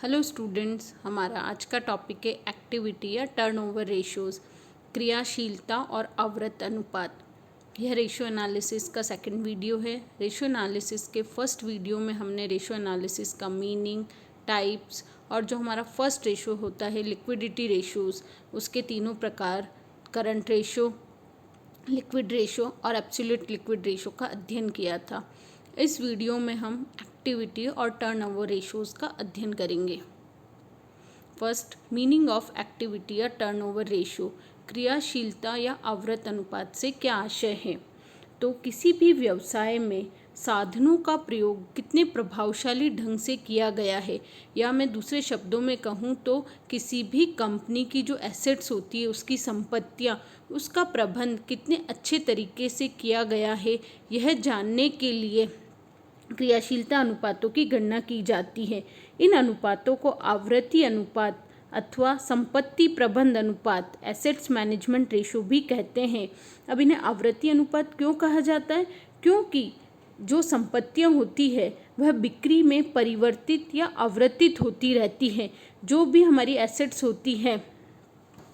Hello students, हमारा आज का टॉपिक है एक्टिविटी या टर्नओवर रेशियोज, क्रियाशीलता और आवृत्त अनुपात। यह रेशियो एनालिसिस का सेकंड वीडियो है। रेशियो एनालिसिस के फर्स्ट वीडियो में हमने रेशियो एनालिसिस का मीनिंग, टाइप्स और जो हमारा फर्स्ट रेशियो होता है लिक्विडिटी रेशियोज, उसके तीनों प्रकार करंट रेशियो, लिक्विड रेशियो और एब्सोल्यूट लिक्विड रेशियो का अध्ययन किया था। इस वीडियो में हम एक्टिविटी और टर्नओवर रेशियोज का अध्ययन करेंगे। फर्स्ट, मीनिंग ऑफ एक्टिविटी या टर्नओवर रेशियो। क्रियाशीलता या आवृत्त अनुपात से क्या आशय है? तो किसी भी व्यवसाय में साधनों का प्रयोग कितने प्रभावशाली ढंग से किया गया है, या मैं दूसरे शब्दों में कहूँ तो किसी भी कंपनी की जो एसेट्स होती है, उसकी संपत्तियाँ, उसका प्रबंध कितने अच्छे तरीके से किया गया है, यह जानने के लिए क्रियाशीलता अनुपातों की गणना की जाती है। इन अनुपातों को आवृत्ति अनुपात अथवा संपत्ति प्रबंध अनुपात, एसेट्स मैनेजमेंट रेशियो भी कहते हैं। अब इन्हें आवृत्ति अनुपात क्यों कहा जाता है? क्योंकि जो संपत्तियां होती है वह बिक्री में परिवर्तित या आवृत्तित होती रहती है। जो भी हमारी एसेट्स होती है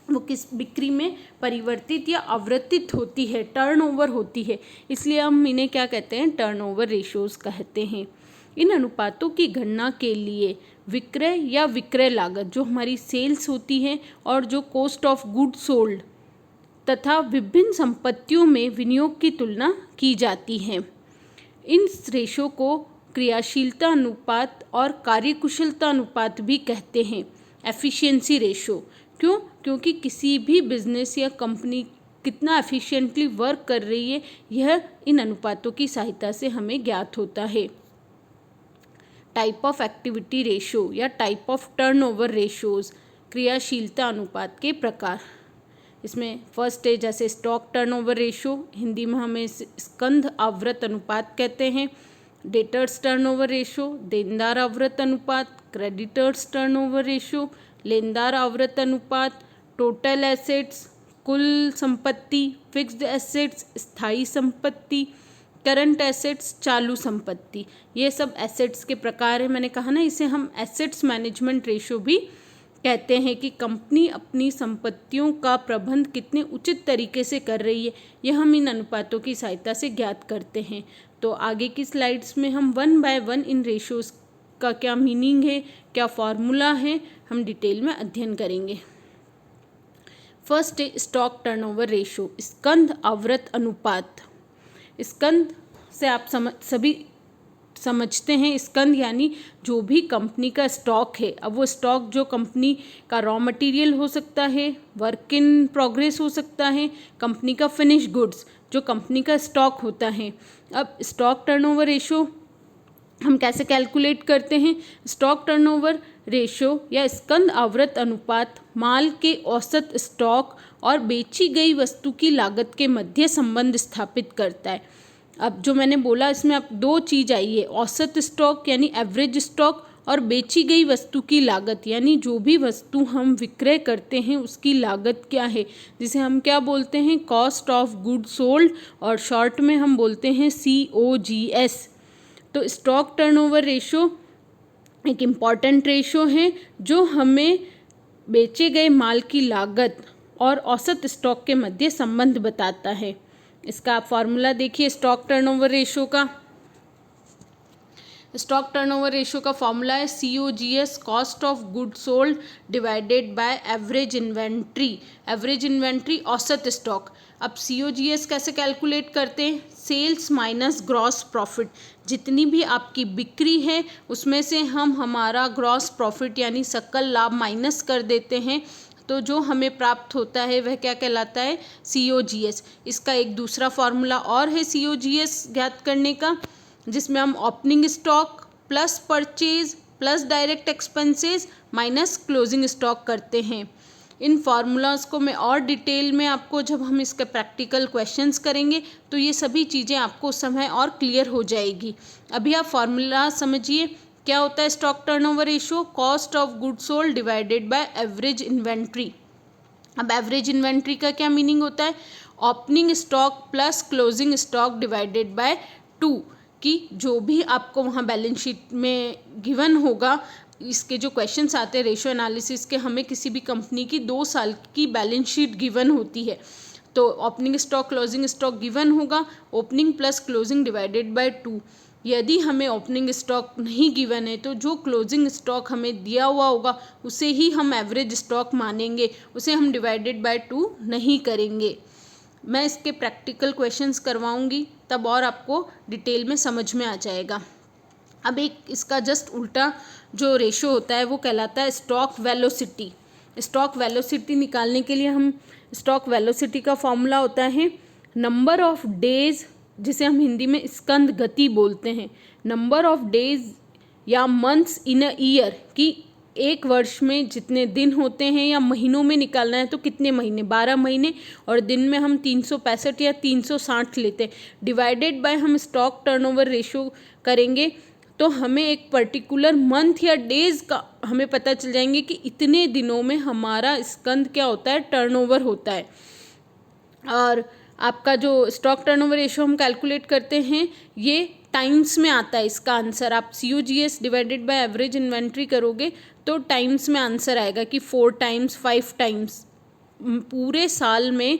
वो किस बिक्री में परिवर्तित या आवृत्तित होती है, टर्नओवर होती है, इसलिए हम इन्हें क्या कहते हैं? टर्नओवर रेशियोज कहते हैं। इन अनुपातों की गणना के लिए विक्रय या विक्रय लागत, जो हमारी सेल्स होती है, और जो कॉस्ट ऑफ गुड सोल्ड तथा विभिन्न संपत्तियों में विनियोग की तुलना की जाती है। इन रेशियो को क्रियाशीलता अनुपात और कार्यकुशलता अनुपात भी कहते हैं, एफिशिएंसी रेशियो। क्यों? क्योंकि किसी भी बिजनेस या कंपनी कितना एफिशिएंटली वर्क कर रही है, यह इन अनुपातों की सहायता से हमें ज्ञात होता है। टाइप ऑफ एक्टिविटी रेशियो या टाइप ऑफ टर्नओवर रेशियोज, क्रियाशीलता अनुपात के प्रकार। इसमें फर्स्ट है जैसे स्टॉक टर्नओवर रेशियो, हिंदी में हमें स्कंध आवृत्त अनुपात कहते हैं। डेटर्स टर्नओवर रेशियो, देनदार आवृत्त अनुपात। क्रेडिटर्स टर्नओवर रेशियो, लेनदार आवृत्त अनुपात। टोटल एसेट्स, कुल संपत्ति। फिक्स्ड एसेट्स, स्थायी संपत्ति। करंट एसेट्स, चालू संपत्ति। ये सब एसेट्स के प्रकार हैं। मैंने कहा ना, इसे हम एसेट्स मैनेजमेंट रेशियो भी कहते हैं कि कंपनी अपनी संपत्तियों का प्रबंध कितने उचित तरीके से कर रही है, यह हम इन अनुपातों की सहायता से ज्ञात करते हैं। तो आगे की स्लाइड्स में हम one by one in ratios का क्या मीनिंग है, क्या फॉर्मूला है, हम डिटेल में अध्ययन करेंगे। फर्स्ट है स्टॉक टर्नओवर रेशियो, स्कंध आवृत्त अनुपात। स्कंध से आप सभी समझते हैं, स्कंध यानी जो भी कंपनी का स्टॉक है। अब वो स्टॉक जो कंपनी का रॉ मटेरियल हो सकता है, वर्क इन प्रोग्रेस हो सकता है, कंपनी का फिनिश गुड्स जो कंपनी का स्टॉक होता है। अब स्टॉक टर्नओवर रेशियो हम कैसे कैलकुलेट करते हैं? स्टॉक टर्नओवर रेशियो या स्कंध आवृत्त अनुपात माल के औसत स्टॉक और बेची गई वस्तु की लागत के मध्य संबंध स्थापित करता है। अब जो मैंने बोला, इसमें अब दो चीज़ आई है, औसत स्टॉक यानी एवरेज स्टॉक, और बेची गई वस्तु की लागत यानी जो भी वस्तु हम विक्रय करते हैं उसकी लागत क्या है, जिसे हम क्या बोलते हैं? कॉस्ट ऑफ गुड सोल्ड, और शॉर्ट में हम बोलते हैं COGS। तो स्टॉक टर्नओवर रेशियो एक इम्पॉर्टेंट रेशियो है जो हमें बेचे गए माल की लागत और औसत स्टॉक के मध्य संबंध बताता है। इसका आप फॉर्मूला देखिए स्टॉक टर्नओवर रेशियो का। स्टॉक टर्नओवर रेशियो का फॉर्मूला है COGS, cost of good sold divided by average inventory. Average inventory औसत स्टॉक। अब COGS कैसे कैलकुलेट करते हैं? Sales minus gross profit. जितनी भी आपकी बिक्री है उसमें से हम हमारा ग्रॉस प्रॉफिट यानी सकल लाभ माइनस कर देते हैं, तो जो हमें प्राप्त होता है वह क्या कहलाता है? COGS। इसका एक दूसरा फॉर्मूला और है COGS ज्ञात करने का, जिसमें हम opening stock plus purchase plus direct expenses minus closing stock करते हैं। इन फार्मूलाज को मैं और डिटेल में आपको, जब हम इसके प्रैक्टिकल क्वेश्चंस करेंगे तो ये सभी चीज़ें आपको समय और क्लियर हो जाएगी। अभी आप फार्मूला समझिए, क्या होता है stock turnover ratio? Cost of good sold divided by average inventory. अब एवरेज इन्वेंट्री का क्या मीनिंग होता है? Opening stock plus closing stock divided by 2, कि जो भी आपको वहाँ बैलेंस शीट में गिवन होगा इसके जो क्वेश्चंस आते हैं रेशियो एनालिसिस के, हमें किसी भी कंपनी की 2 साल की बैलेंस शीट गिवन होती है, तो opening stock closing stock given होगा, opening plus closing divided by 2। यदि हमें ओपनिंग स्टॉक नहीं गिवन है तो जो क्लोजिंग स्टॉक हमें दिया हुआ होगा उसे ही हम एवरेज स्टॉक मानेंगे, उसे हम डिवाइडेड बाय 2 नहीं करेंगे। मैं इसके प्रैक्टिकल क्वेश्चंस करवाऊंगी, तब और आपको डिटेल में समझ में आ जाएगा। अब एक इसका जस्ट उल्टा जो रेशो होता है वो कहलाता है स्टॉक वेलोसिटी। स्टॉक वेलोसिटी निकालने के लिए हम स्टॉक वेलोसिटी का फॉर्मूला होता है नंबर ऑफ डेज, जिसे हम हिंदी में स्कंद गति बोलते हैं। नंबर ऑफ डेज या मंथ्स इन अ ईयर, कि एक वर्ष में जितने दिन होते हैं, या महीनों में निकालना है तो कितने महीने, 12 महीने, और दिन में हम 365 या 360 लेते हैं। डिवाइडेड बाय हम स्टॉक टर्नओवर रेशो करेंगे तो हमें एक पर्टिकुलर मंथ या डेज का हमें पता चल जाएंगे कि इतने दिनों में हमारा स्कंद क्या होता है, टर्नओवर होता है। और आपका जो स्टॉक टर्नओवर रेशो हम कैलकुलेट करते हैं ये टाइम्स में आता है। इसका आंसर आप COGS divided by average inventory करोगे तो टाइम्स में आंसर आएगा कि 4 टाइम्स 5 टाइम्स, पूरे साल में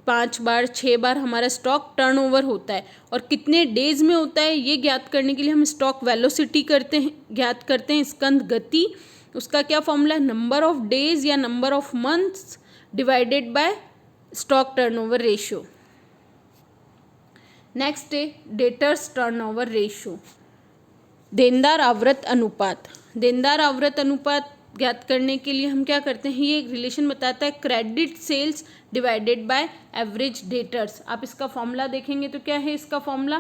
5 बार 6 बार हमारा स्टॉक टर्नओवर होता है। और कितने डेज में होता है ये ज्ञात करने के लिए हम स्टॉक वेलोसिटी ज्ञात करते हैं, स्कंद गति। उसका क्या फॉर्मूला है, नंबर ऑफ डेज या number of months divided by stock turnover ratio. Next है डेटर्स टर्नओवर रेशियो, देनदार आवृत अनुपात। देनदार आवृत अनुपात ज्ञात करने के लिए हम क्या करते हैं, ये एक रिलेशन बताता है credit sales divided by average debtors. आप इसका फॉर्मूला देखेंगे तो क्या है इसका formula,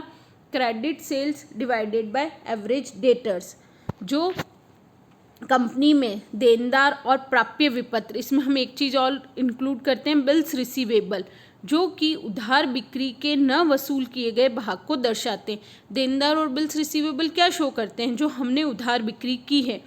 credit sales divided by average debtors. जो कंपनी में देनदार और प्राप्य विपत्र, इसमें हम एक चीज़ और इंक्लूड करते हैं बिल्स रिसीवेबल, जो कि उधार बिक्री के न वसूल किए गए भाग को दर्शाते हैं। देनदार और बिल्स रिसीवेबल क्या शो करते हैं, जो हमने उधार बिक्री की है।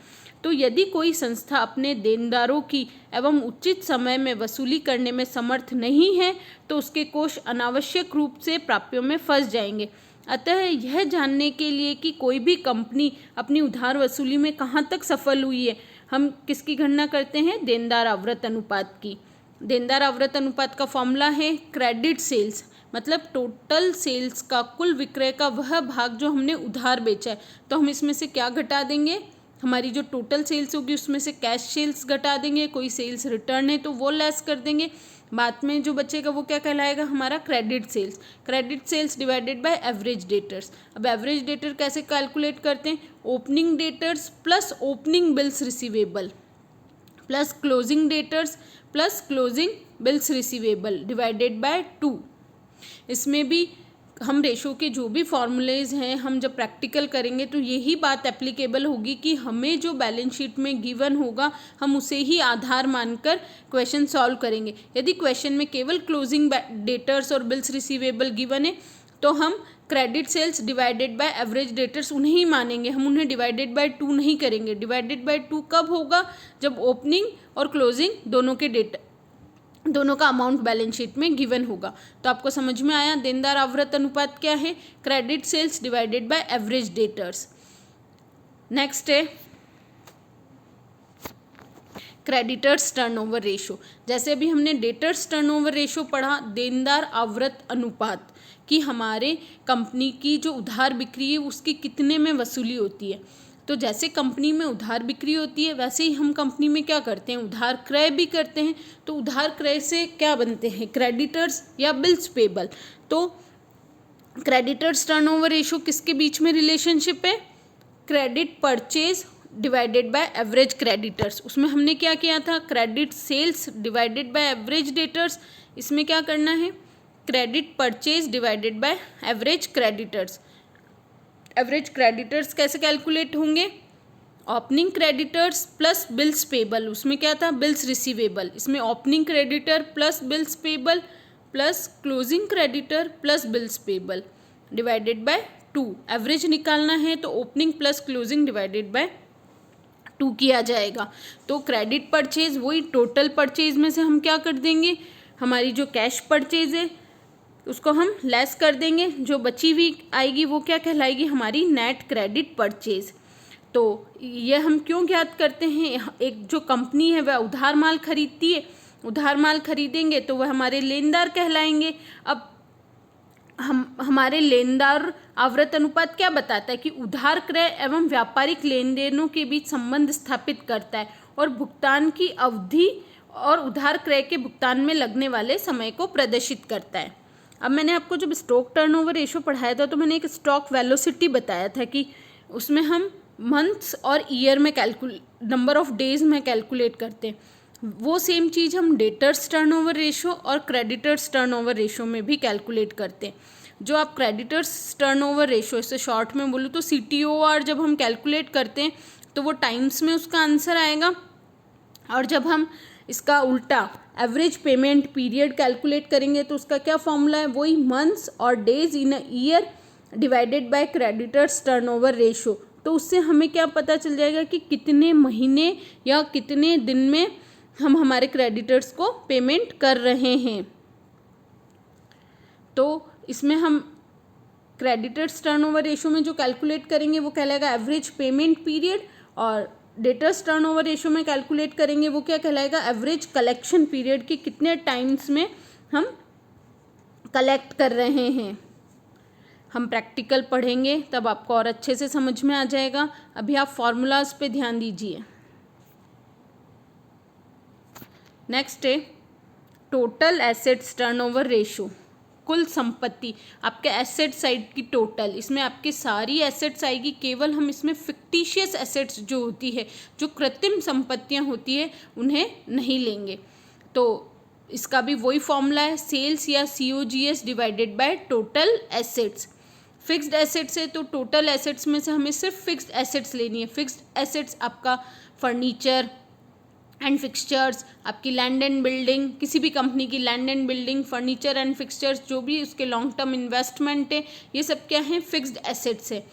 तो यदि कोई संस्था अपने देनदारों की एवं उचित समय में वसूली करने में समर्थ नहीं है तो उसके कोष अनावश्यक रूप से प्राप्यों में फंस जाएंगे। अतः यह जानने के लिए कि कोई भी कंपनी अपनी उधार वसूली में कहाँ तक सफल हुई है, हम किसकी गणना करते हैं, देनदार आवृत अनुपात की। देनदार आवृत अनुपात का फॉर्मूला है क्रेडिट सेल्स, मतलब टोटल सेल्स का, कुल विक्रय का वह भाग जो हमने उधार बेचा है। तो हम इसमें से क्या घटा देंगे, हमारी जो टोटल सेल्स होगी उसमें से कैश सेल्स घटा देंगे, कोई सेल्स रिटर्न है तो वो लेस कर देंगे, बाद में जो बचेगा वो क्या कहलाएगा, हमारा credit sales. Credit sales divided by average debtors. अब एवरेज डेटर कैसे कैलकुलेट करते हैं, opening debtors plus opening bills receivable plus closing debtors plus closing bills receivable divided by 2। इसमें भी हम रेशो के जो भी फॉर्मूलेज हैं हम जब प्रैक्टिकल करेंगे तो यही बात एप्लीकेबल होगी कि हमें जो बैलेंस शीट में गिवन होगा हम उसे ही आधार मानकर क्वेश्चन सॉल्व करेंगे। यदि क्वेश्चन में केवल क्लोजिंग डेटर्स और बिल्स रिसीवेबल गिवन है तो हम credit sales divided by average debtors उन्हें ही मानेंगे, हम उन्हें डिवाइडेड बाय 2 नहीं करेंगे। डिवाइडेड बाय 2 कब होगा, जब ओपनिंग और क्लोजिंग दोनों का अमाउंट बैलेंस शीट में गिवन होगा। तो आपको समझ में आया देनदार आवृत अनुपात क्या है, credit sales divided by average debtors. Next है क्रेडिटर्स टर्नओवर रेशो। जैसे अभी हमने डेटर्स टर्नओवर रेशो पढ़ा, देनदार आवृत अनुपात कि हमारे कंपनी की जो उधार बिक्री है उसकी कितने में वसूली होती है। तो जैसे कंपनी में उधार बिक्री होती है वैसे ही हम कंपनी में क्या करते हैं, उधार क्रय भी करते हैं। तो उधार क्रय से क्या बनते हैं, क्रेडिटर्स या बिल्स पेबल। तो क्रेडिटर्स टर्नओवर रेशो किसके बीच में रिलेशनशिप है, credit purchase divided by average creditors. उसमें हमने क्या किया था, credit sales divided by average debtors. इसमें क्या करना है, credit purchase divided by average creditors. Average creditors कैसे कैलकुलेट होंगे, opening creditors plus bills payable. उसमें क्या था, बिल्स रिसीवेबल। इसमें opening creditor plus bills payable plus closing creditor plus bills payable divided by 2। Average निकालना है तो opening plus closing divided by 2 किया जाएगा। तो क्रेडिट परचेज वही टोटल परचेज में से हम क्या कर देंगे, हमारी जो कैश परचेज है उसको हम लेस कर देंगे, जो बची हुई आएगी वो क्या कहलाएगी, हमारी नेट क्रेडिट परचेज। तो ये हम क्यों ज्ञात करते हैं? एक जो कंपनी है वह उधार माल खरीदती है, उधार माल खरीदेंगे तो वह हमारे लेनदार कहलाएंगे। अब हमारे लेनदार आवर्त अनुपात क्या बताता है कि उधार क्रय एवं व्यापारिक लेन देनों के बीच संबंध स्थापित करता है और भुगतान की अवधि और उधार क्रय के भुगतान में लगने वाले समय को प्रदर्शित करता है। अब मैंने आपको जब स्टॉक टर्नओवर रेशो पढ़ाया था तो मैंने एक स्टॉक वेलोसिटी बताया था कि उसमें हम मंथ्स और ईयर में नंबर ऑफ डेज में कैलकुलेट करते हैं। वो सेम चीज़ हम डेटर्स टर्नओवर रेशो और क्रेडिटर्स टर्नओवर रेशो में भी कैलकुलेट करते हैं। जो आप क्रेडिटर्स टर्नओवर रेशो, इसे शॉर्ट में बोलूँ तो CTOR, जब हम कैलकुलेट करते हैं तो वो टाइम्स में उसका आंसर आएगा। और जब हम इसका उल्टा एवरेज पेमेंट पीरियड कैलकुलेट करेंगे तो उसका क्या फॉर्मूला है? वही मंथ्स और days in a year divided by creditors turnover ratio. तो उससे हमें क्या पता चल जाएगा कि कितने महीने या कितने दिन में हम हमारे क्रेडिटर्स को पेमेंट कर रहे हैं। तो इसमें हम क्रेडिटर्स टर्नओवर रेशो में जो कैलकुलेट करेंगे वो कहलाएगा एवरेज पेमेंट पीरियड, और डेटर्स टर्नओवर रेशो में कैलकुलेट करेंगे वो क्या कहलाएगा? एवरेज कलेक्शन पीरियड, कि कितने टाइम्स में हम कलेक्ट कर रहे हैं। हम प्रैक्टिकल पढ़ेंगे तब आपको और अच्छे से समझ में आ जाएगा। अभी आप फॉर्मूलाज पे ध्यान दीजिए। नेक्स्ट है टोटल एसेट्स टर्नओवर रेशो। कुल संपत्ति, आपके एसेट साइड की टोटल, इसमें आपकी सारी एसेट्स आएगी, केवल हम इसमें फिक्टिशियस एसेट्स जो होती है, जो कृत्रिम संपत्तियां होती है, उन्हें नहीं लेंगे। तो इसका भी वही फॉर्मूला है, सेल्स या COGS divided by total assets. Fixed assets है तो टोटल एसेट्स में से हमें सिर्फ फिक्स्ड एसेट्स लेनी है। फिक्स्ड एसेट्स आपका फर्नीचर एंड फिक्सचर्स, आपकी लैंड एंड बिल्डिंग, किसी भी कंपनी की land and building, furniture and fixtures, जो भी उसके लॉन्ग टर्म इन्वेस्टमेंट है, ये सब क्या है? फिक्स्ड एसेट्स है।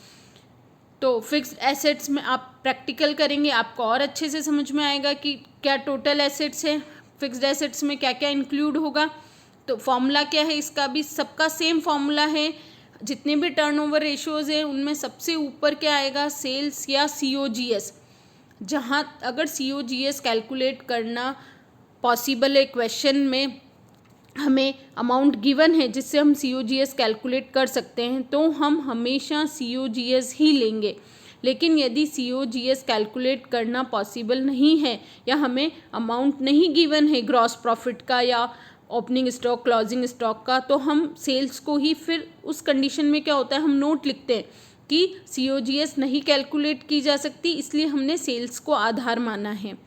तो फिक्स्ड एसेट्स में आप प्रैक्टिकल करेंगे, आपको और अच्छे से समझ में आएगा कि क्या टोटल एसेट्स है, फिक्स्ड एसेट्स में क्या क्या इंक्लूड होगा। तो फॉर्मूला क्या है इसका भी? सबका सेम फॉर्मूला है। जितने भी टर्नओवर रेशियोज हैं उनमें सबसे ऊपर क्या आएगा? सेल्स या COGS। जहाँ अगर COGS कैलकुलेट करना पॉसिबल है, क्वेश्चन में हमें अमाउंट गिवन है जिससे हम COGS कैलकुलेट कर सकते हैं, तो हम हमेशा COGS ही लेंगे। लेकिन यदि COGS कैलकुलेट करना पॉसिबल नहीं है या हमें अमाउंट नहीं गिवन है ग्रॉस प्रॉफिट का या ओपनिंग स्टॉक, क्लोजिंग स्टॉक का, तो हम सेल्स को ही, फिर उस कंडीशन में क्या होता है, हम नोट लिखते हैं कि COGS नहीं कैलकुलेट की जा सकती, इसलिए हमने सेल्स को आधार माना है।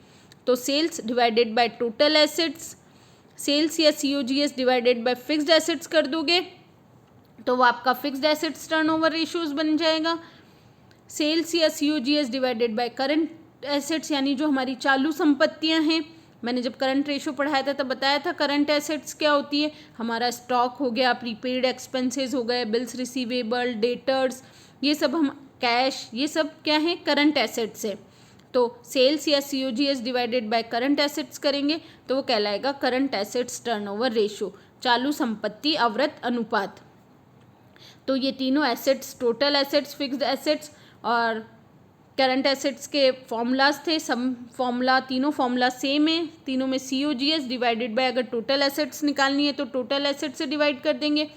तो sales divided by total assets, sales या COGS divided by fixed assets कर दोगे तो वो आपका फिक्स्ड एसेट्स टर्नओवर रेशियोज बन जाएगा। सेल्स या COGS divided by current assets, यानी जो हमारी चालू संपत्तियां हैं। मैंने जब करंट रेशो पढ़ाया था तब बताया था करंट एसेट्स क्या होती है। हमारा स्टॉक हो गया, प्रीपेड एक्सपेंसेस हो गए, बिल्स रिसीवेबल, डेटर्स, ये सब हम कैश, ये सब क्या है? करंट एसेट्स है। तो सेल्स या COGS divided by current assets करेंगे तो वो कहलाएगा करंट एसेट्स टर्नओवर रेशो, चालू संपत्ति आवर्त अनुपात। तो ये तीनों assets, total assets, fixed assets और करंट एसेट्स के फॉर्मूलाज थे। सब फॉर्मूला, तीनों फॉर्मूला सेम है। तीनों में COGS डिवाइडेड बाय, अगर टोटल एसेट्स निकालनी है तो टोटल एसेट्स से डिवाइड कर देंगे,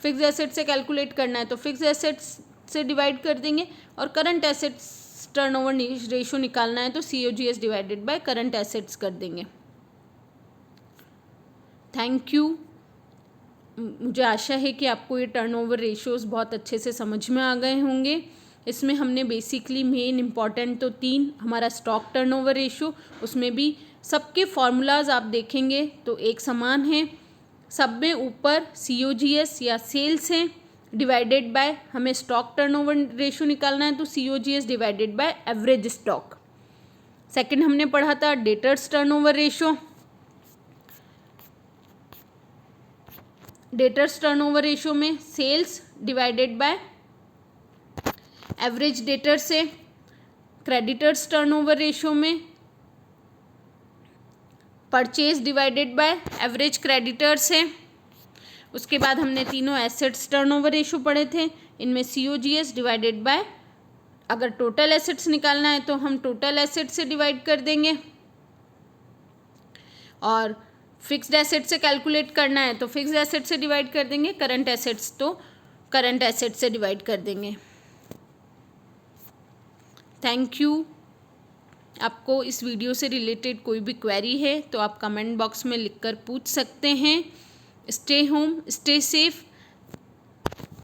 फिक्स्ड एसेट्स से कैलकुलेट करना है तो फिक्स्ड एसेट्स से डिवाइड कर देंगे, और करंट एसेट्स टर्नओवर रेशो निकालना है तो COGS divided by current assets कर देंगे। Thank you. मुझे आशा है कि आपको ये टर्नओवर रेशियोज़ बहुत अच्छे से समझ में आ गए होंगे। इसमें हमने बेसिकली मेन इम्पॉर्टेंट तो 3, हमारा स्टॉक टर्नओवर रेशियो, उसमें भी सबके फॉर्मूलाज आप देखेंगे तो एक समान है। सब में ऊपर COGS या सेल्स है, डिवाइडेड बाय, हमें स्टॉक टर्नओवर रेशियो निकालना है तो COGS divided by average stock. Second हमने पढ़ा था debtors turnover ratio. Debtors turnover ratio में sales divided by average debtors है। क्रेडिटर्स टर्नओवर रेशियो में purchase divided by average creditors है। उसके बाद हमने तीनों एसेट्स टर्नओवर रेशियो पढ़े थे, इनमें COGS डिवाइडेड बाय अगर टोटल एसेट्स निकालना है तो हम टोटल एसेट से डिवाइड कर देंगे, और फिक्स्ड एसेट से कैलकुलेट करना है तो फिक्स्ड एसेट से डिवाइड कर देंगे, करंट एसेट्स तो करंट एसेट से डिवाइड कर देंगे। Thank you. आपको इस वीडियो से रिलेटेड कोई भी क्वेरी है तो आप कमेंट बॉक्स में लिखकर पूछ सकते हैं। Stay home, stay safe.